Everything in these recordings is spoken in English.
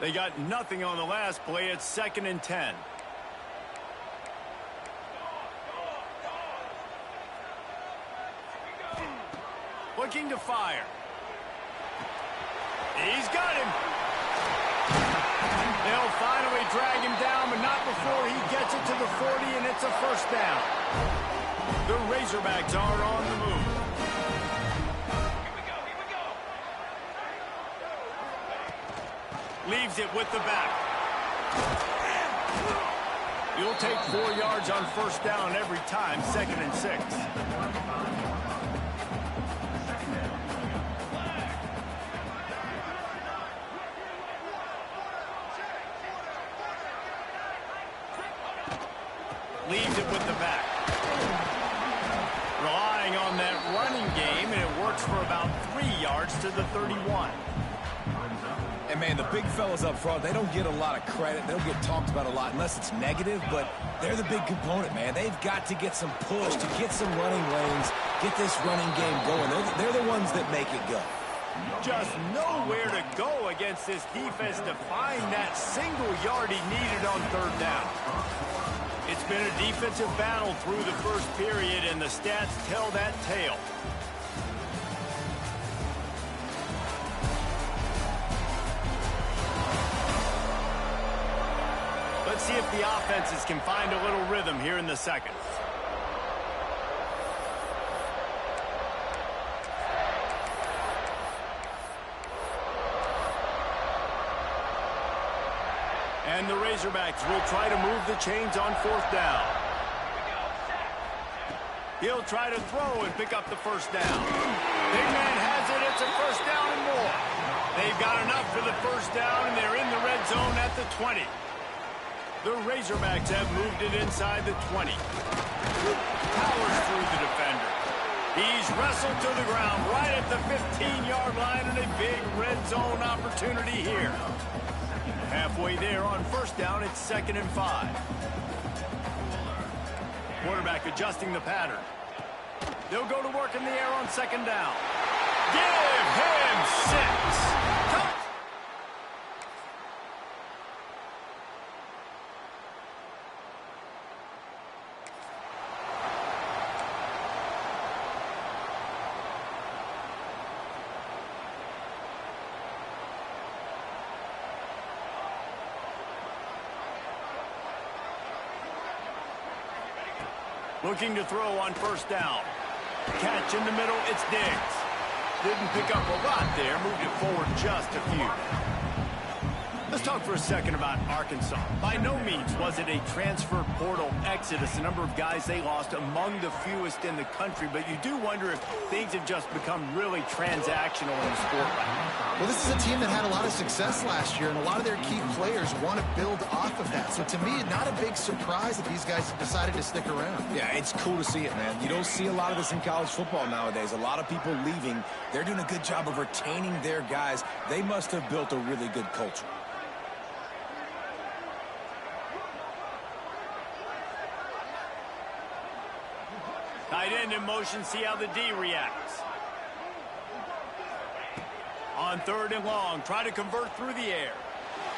They got nothing on the last play. It's 2nd and 10. Looking to fire. He's got him. They'll finally drag him down, but not before he gets it to the 40, and it's a first down. The Razorbacks are on the move. Leaves it with the back. You'll take 4 yards on first down every time, 2nd and 6. Leaves it with the back. Relying on that running game, and it works for about 3 yards to the 31. And, man, the big fellas up front, they don't get a lot of credit. They don't get talked about a lot unless it's negative, but they're the big component, man. They've got to get some push, to get some running lanes, get this running game going. They're the ones that make it go. Just nowhere to go against this defense to find that single yard he needed on 3rd down. It's been a defensive battle through the first period, and the stats tell that tale. Let's see if the offenses can find a little rhythm here in the second. And the Razorbacks will try to move the chains on 4th down. He'll try to throw and pick up the first down. Big man has it. It's a first down and more. They've got enough for the first down, and they're in the red zone at the 20. The Razorbacks have moved it inside the 20. Powers through the defender. He's wrestled to the ground right at the 15-yard line, and a big red zone opportunity here. Halfway there on first down, it's 2nd and 5. Quarterback adjusting the pattern. They'll go to work in the air on 2nd down. Give him 6. Touch. Looking to throw on first down. Catch in the middle, it's Diggs. Didn't pick up a lot there, moved it forward just a few. Let's talk for a second about Arkansas. By no means was it a transfer portal exodus, the number of guys they lost among the fewest in the country, but you do wonder if things have just become really transactional in the sport right now. Well, this is a team that had a lot of success last year, and a lot of their key players want to build off of that. So to me, not a big surprise that these guys have decided to stick around. Yeah, it's cool to see it, man. You don't see a lot of this in college football nowadays. A lot of people leaving. They're doing a good job of retaining their guys. They must have built a really good culture. Tight end in motion, see how the D reacts. On 3rd and long, try to convert through the air.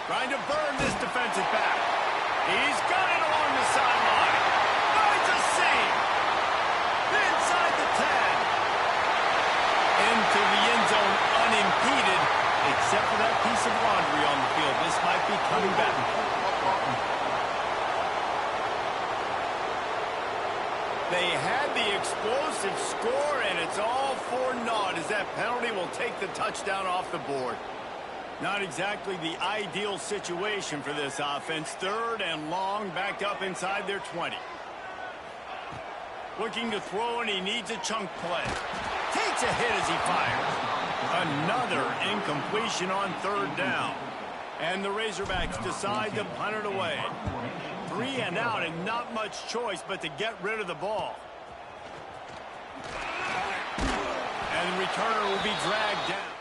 Trying to burn this defensive back. He's got it along the sideline. Finds a seam. Inside the 10. Into the end zone unimpeded, except for that piece of laundry on the field. This might be coming back. They had the explosive score, and it's all for naught as that penalty will take the touchdown off the board. Not exactly the ideal situation for this offense. 3rd and long, backed up inside their 20. Looking to throw, and he needs a chunk play. Takes a hit as he fires. Another incompletion on 3rd down. And the Razorbacks decide to punt it away. 3 and out, and not much choice but to get rid of the ball. And the returner will be dragged down.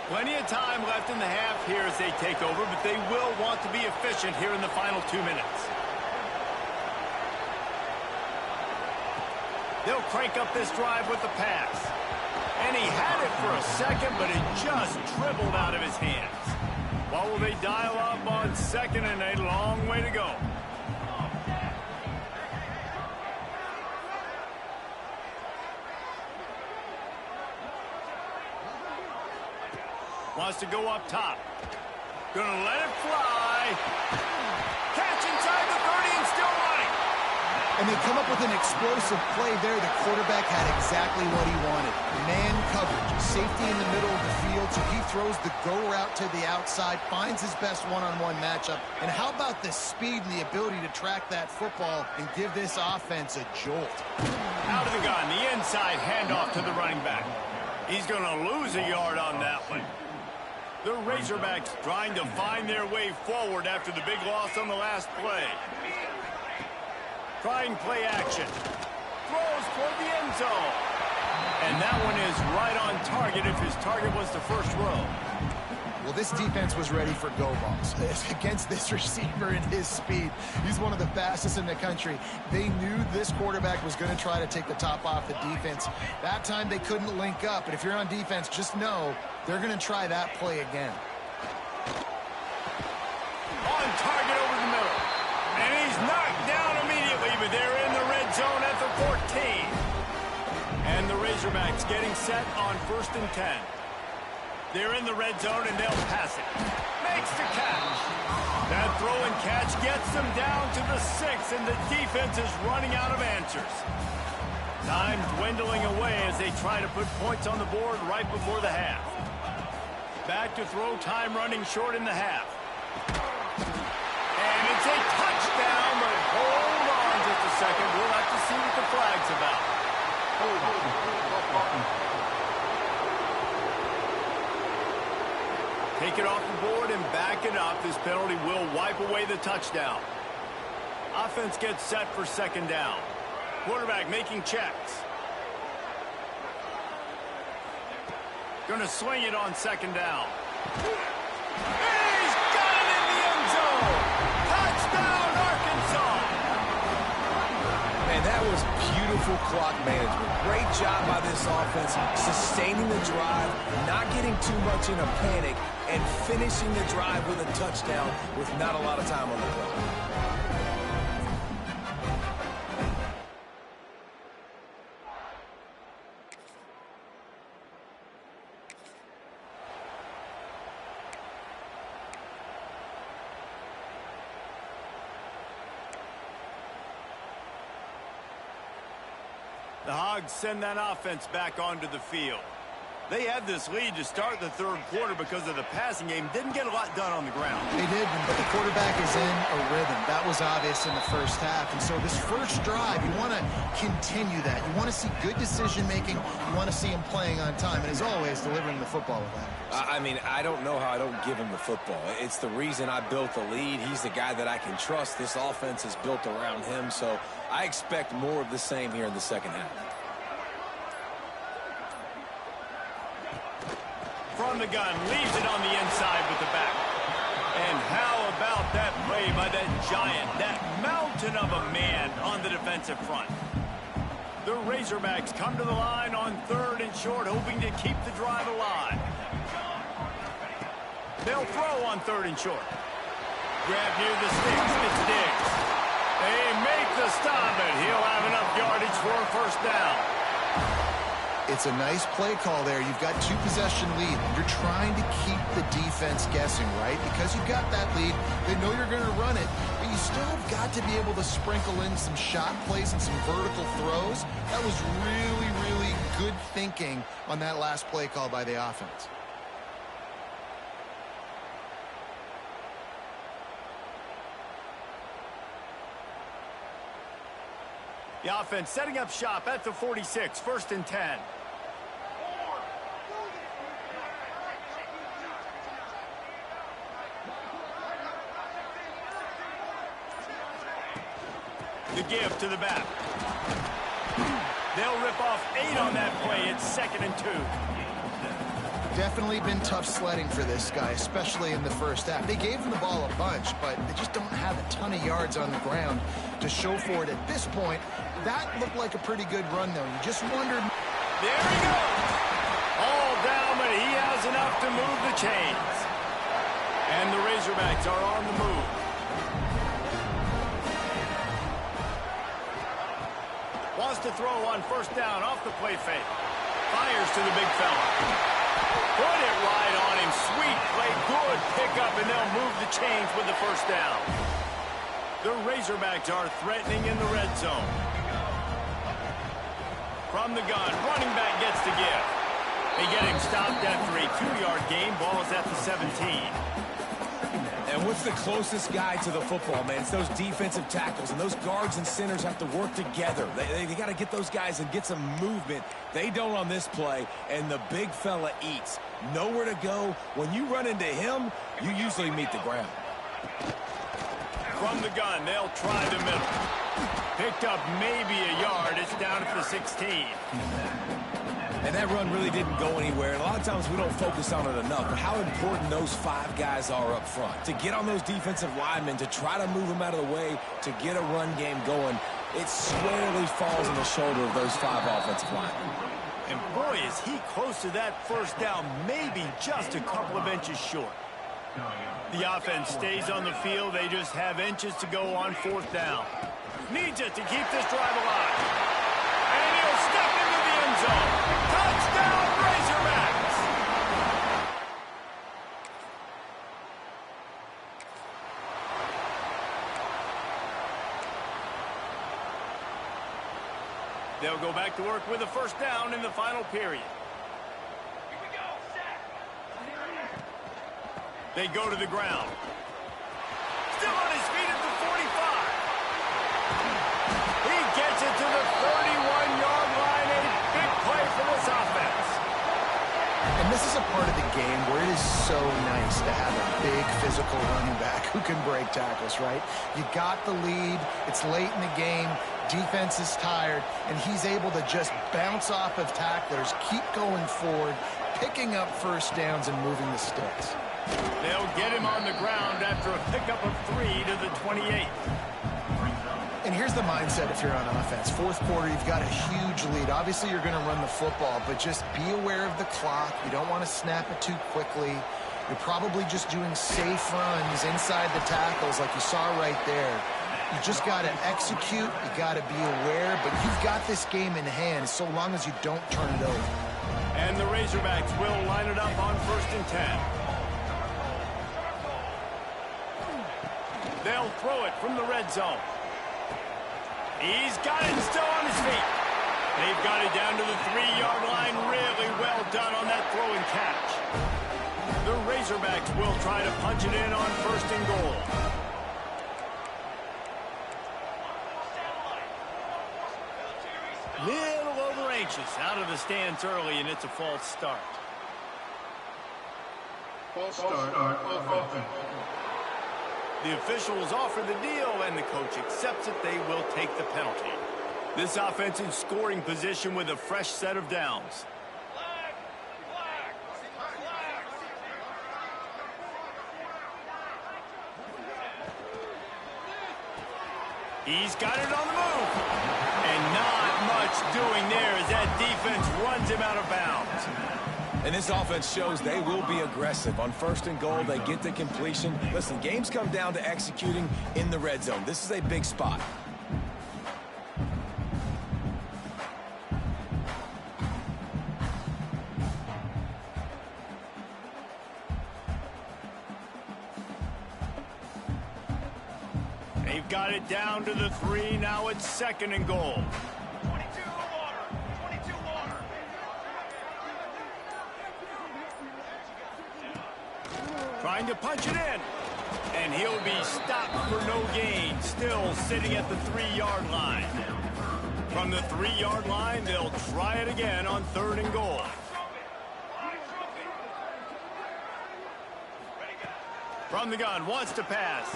Plenty of time left in the half here as they take over, but they will want to be efficient here in the final 2 minutes. They'll crank up this drive with the pass. for a second, but it just dribbled out of his hands. What will they dial up on second and a long way to go? Wants to go up top. Gonna let it fly. Catch inside the 30 and still running. And they come up with an explosive play there. The quarterback had exactly what he wanted. Man coverage, safety in the middle of the field, so he throws the go route to the outside, finds his best one-on-one matchup. And how about the speed and the ability to track that football and give this offense a jolt? Out of the gun, the inside handoff to the running back. He's going to lose a yard on that one. The Razorbacks trying to find their way forward after the big loss on the last play. Trying play action. Throws toward the end zone. And that one is right on target if his target was the first row. Well, this defense was ready for go balls. Against this receiver and his speed, he's one of the fastest in the country. They knew this quarterback was going to try to take the top off the defense. That time they couldn't link up, but if you're on defense, just know they're going to try that play again. On target over the middle. And he's knocked down immediately, but they're in the red zone at the 14. And the Razorbacks getting set on 1st and 10. They're in the red zone, and they'll pass it. Makes the catch. That throw and catch gets them down to the 6, and the defense is running out of answers. Time dwindling away as they try to put points on the board right before the half. Back to throw, time running short in the half. And it's a touchdown, but hold on just a second. We'll have to see what the flag's about. Take it off the board and back it up. This penalty will wipe away the touchdown. Offense gets set for 2nd down. Quarterback making checks. Going to swing it on 2nd down. He's got it in the end zone. Touchdown, Arkansas. Man, that was beautiful clock management. Great job by this offense, sustaining the drive, not getting too much in a panic, and finishing the drive with a touchdown with not a lot of time on the clock. The Hogs send that offense back onto the field. They had this lead to start the 3rd quarter because of the passing game. Didn't get a lot done on the ground. They didn't, but the quarterback is in a rhythm. That was obvious in the first half. And so this first drive, you want to continue that. You want to see good decision-making. You want to see him playing on time. And as always, delivering the football with accuracy. I mean, I don't know how I don't give him the football. It's the reason I built the lead. He's the guy that I can trust. This offense is built around him. So I expect more of the same here in the 2nd half. From the gun, leaves it on the inside with the back. And how about that play by that giant, that mountain of a man on the defensive front? The Razorbacks come to the line on 3rd and short, hoping to keep the drive alive. They'll throw on 3rd and short. Grab near the sticks, it's Diggs. They make the stop, and he'll have enough yardage for a 1st down. It's a nice play call there. You've got 2-possession lead. You're trying to keep the defense guessing, right? Because you've got that lead, they know you're going to run it, but you still have got to be able to sprinkle in some shot plays and some vertical throws. That was really, really good thinking on that last play call by the offense. The offense setting up shop at the 46, 1st and 10. The give to the back. They'll rip off 8 on that play. It's 2nd and 2. Definitely been tough sledding for this guy, especially in the first half. They gave him the ball a bunch, but they just don't have a ton of yards on the ground to show for it at this point. That looked like a pretty good run, though. You just wondered. There he goes. All down to move the chains. And the Razorbacks are on the move. Wants to throw on first down off the play fake. Fires to the big fella. Put it right on him. Sweet play. Good pickup, and they'll move the chains with the first down. The Razorbacks are threatening in the red zone. From the gun, running back gets the give. They get him stopped after a 2-yard gain. Ball is at the 17. And what's the closest guy to the football, man? It's those defensive tackles, and those guards and centers have to work together. They got to get those guys and get some movement. They don't on this play, and the big fella eats. Nowhere to go. When you run into him, you usually meet the ground. From the gun, they'll try the middle. Picked up maybe a yard. It's down at the 16. And that run really didn't go anywhere. And a lot of times we don't focus on it enough. But how important those 5 guys are up front. To get on those defensive linemen, to try to move them out of the way, to get a run game going, it squarely falls on the shoulder of those 5 offensive linemen. And boy, is he close to that first down, maybe just a couple of inches short. The offense stays on the field. They just have inches to go on fourth down. Needs it to keep this drive alive. And he'll step into the end zone. Touchdown, Razorbacks! They'll go back to work with a first down in the final period. They go to the ground. Still on his feet at the 45. He gets it to the 31-yard line. A big play for this offense. And this is a part of the game where it is so nice to have a big physical running back who can break tackles, right? You got the lead. It's late in the game. Defense is tired, and he's able to just bounce off of tacklers, keep going forward, picking up first downs and moving the sticks. They'll get him on the ground after a pickup of 3 to the 28. And here's the mindset if you're on offense. Fourth quarter, you've got a huge lead. Obviously, you're going to run the football, but just be aware of the clock. You don't want to snap it too quickly. You're probably just doing safe runs inside the tackles like you saw right there. You just got to execute. You got to be aware, but you've got this game in hand so long as you don't turn it over. And the Razorbacks will line it up on 1st and 10. They'll throw it from the red zone. He's got it still on his feet. They've got it down to the 3-yard line. Really well done on that throw and catch. The Razorbacks will try to punch it in on 1st and goal. Little over anxious out of the stands early, and it's a false start. False start on offense. The officials offer the deal, and the coach accepts it. They will take the penalty. This offense in scoring position with a fresh set of downs. He's got it on the move. And not much doing there as that defense runs him out of bounds. And this offense shows they will be aggressive. On 1st and goal, they get the completion. Listen, games come down to executing in the red zone. This is a big spot. They've got it down to the 3. Now it's 2nd and goal. Trying to punch it in. And he'll be stopped for no gain. Still sitting at the 3-yard line. From the 3-yard line, they'll try it again on 3rd and goal. From the gun, wants to pass.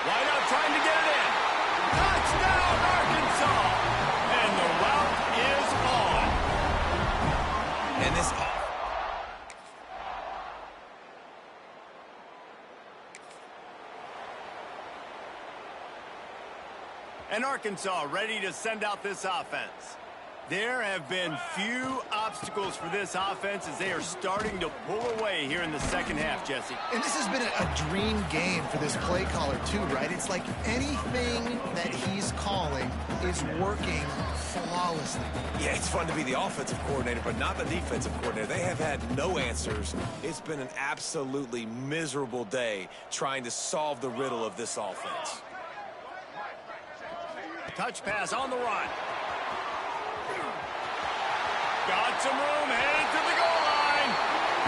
Wide out, trying to get it in. Touchdown, Arkansas! And the route is on. And this... And Arkansas ready to send out this offense. There have been few obstacles for this offense as they are starting to pull away here in the second half, Jesse. And this has been a dream game for this play caller, too, right? It's like anything that he's calling is working flawlessly. Yeah, it's fun to be the offensive coordinator, but not the defensive coordinator. They have had no answers. It's been an absolutely miserable day trying to solve the riddle of this offense. Touch pass on the run. Got some room, headed to the goal line.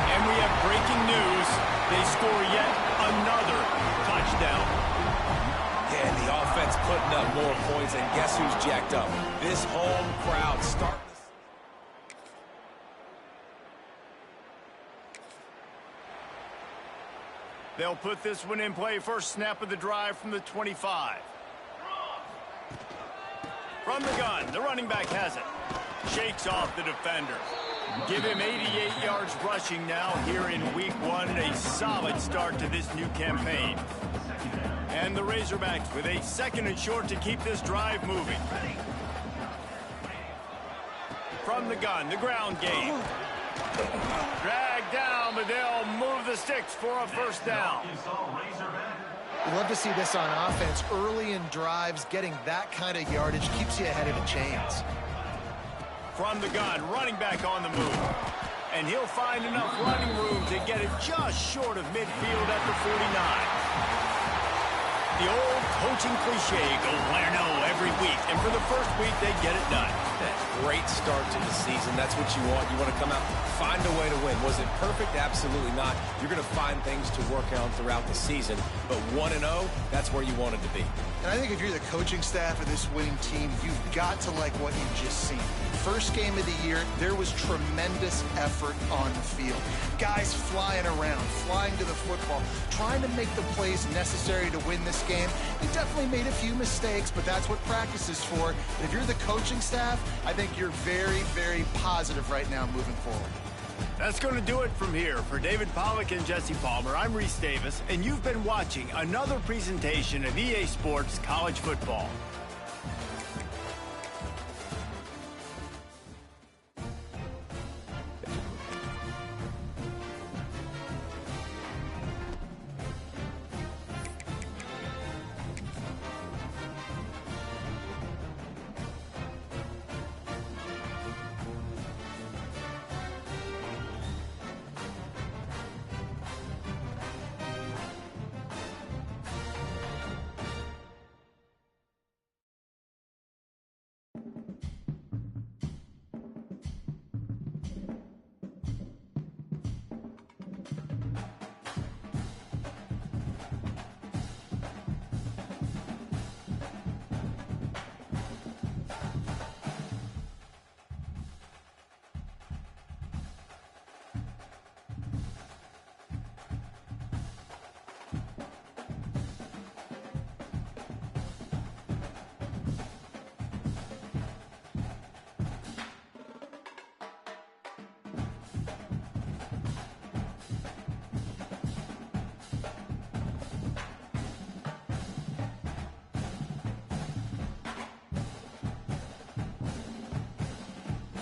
And we have breaking news. They score yet another touchdown. Yeah, the offense putting up more points, and guess who's jacked up? This home crowd starting. They'll put this one in play. First snap of the drive from the 25. From the gun, the running back has it. Shakes off the defender. Give him 88 yards rushing now here in week 1. A solid start to this new campaign. And the Razorbacks with a 2nd and short to keep this drive moving. From the gun, the ground game. Dragged down, but they'll move the sticks for a first down. We love to see this on offense. Early in drives, getting that kind of yardage keeps you ahead of the chains. From the gun, running back on the move. And he'll find enough running room to get it just short of midfield at the 49. The old coaching cliche, go win or no every week. And for the first week, they get it done. Great start to the season. That's what you want. You want to come out, find a way to win. Was it perfect? Absolutely not. You're going to find things to work on throughout the season. But 1-0, that's where you want it to be. And I think if you're the coaching staff of this winning team, you've got to like what you've just seen. First game of the year, there was tremendous effort on the field. Guys flying around, flying to the football, trying to make the plays necessary to win this game. They definitely made a few mistakes, but that's what practice is for. And if you're the coaching staff, I think you're very, very positive right now moving forward. That's going to do it from here. For David Pollack and Jesse Palmer, I'm Reese Davis, and you've been watching another presentation of EA Sports College Football.